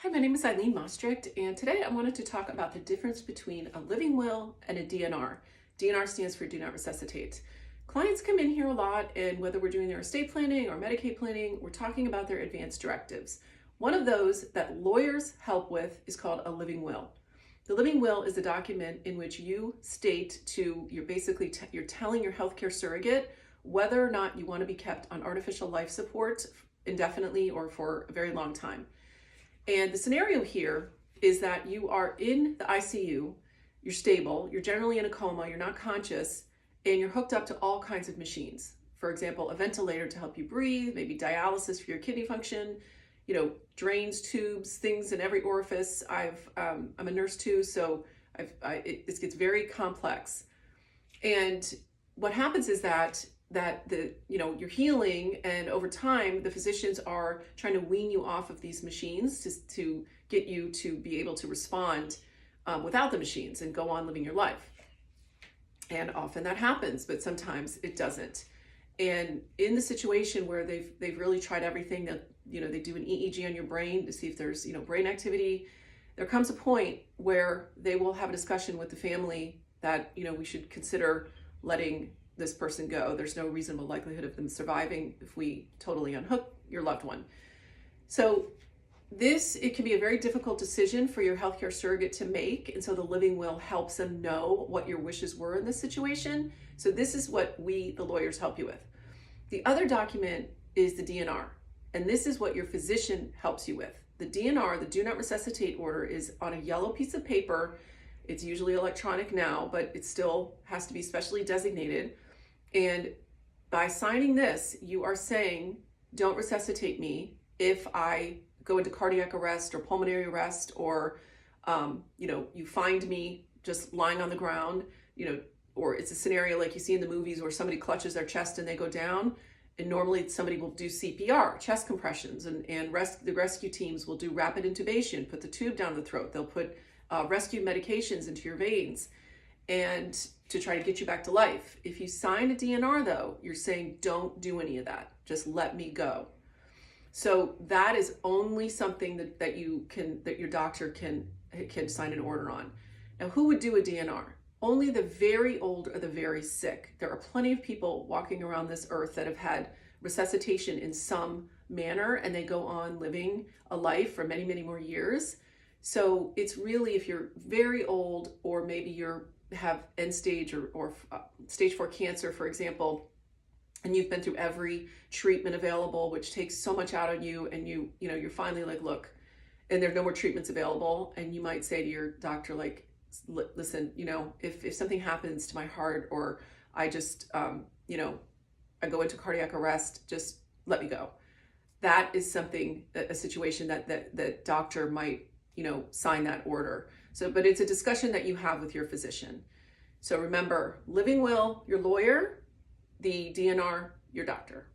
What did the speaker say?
Hi, my name is Eileen Mostricht, and today I wanted to talk about the difference between a living will and a DNR. DNR stands for Do Not Resuscitate. Clients come in here a lot, and whether we're doing their estate planning or Medicaid planning, we're talking about their advance directives. One of those that lawyers help with is called a living will. The living will is a document in which you state you're telling your healthcare surrogate whether or not you want to be kept on artificial life support indefinitely or for a very long time. And the scenario here is that you are in the ICU, you're stable, you're generally in a coma, you're not conscious, and you're hooked up to all kinds of machines. For example, a ventilator to help you breathe, maybe dialysis for your kidney function, drains, tubes, things in every orifice. I'm a nurse too, so it gets very complex. And what happens is that you're healing, and over time the physicians are trying to wean you off of these machines to get you to be able to respond without the machines and go on living your life. And often that happens, but sometimes it doesn't. And in the situation where they've really tried everything, that they do an EEG on your brain to see if there's brain activity, there comes a point where they will have a discussion with the family that we should consider letting this person go. There's no reasonable likelihood of them surviving if we totally unhook your loved one. So it can be a very difficult decision for your healthcare surrogate to make. And so the living will helps them know what your wishes were in this situation. So this is what the lawyers, help you with. The other document is the DNR. And this is what your physician helps you with. The DNR, the Do Not Resuscitate order, is on a yellow piece of paper. It's usually electronic now, but it still has to be specially designated. And by signing this, you are saying, don't resuscitate me if I go into cardiac arrest or pulmonary arrest, or, you find me just lying on the ground, or it's a scenario like you see in the movies where somebody clutches their chest and they go down. And normally somebody will do CPR, chest compressions, and the rescue teams will do rapid intubation, put the tube down the throat. They'll put rescue medications into your veins and to try to get you back to life. If you sign a DNR though, you're saying don't do any of that. Just let me go. So that is only something that your doctor can sign an order on. Now, who would do a DNR? Only the very old or the very sick. There are plenty of people walking around this earth that have had resuscitation in some manner, and they go on living a life for many, many more years. So it's really, if you're very old, or maybe you have end stage or stage 4 cancer, for example, and you've been through every treatment available, which takes so much out of you, and you're finally like, look, and there are no more treatments available, and you might say to your doctor, like, listen, if something happens to my heart, or I just I go into cardiac arrest, just let me go. That is a situation that doctor might sign that order. So, but it's a discussion that you have with your physician. So remember, living will, your lawyer; the DNR, your doctor.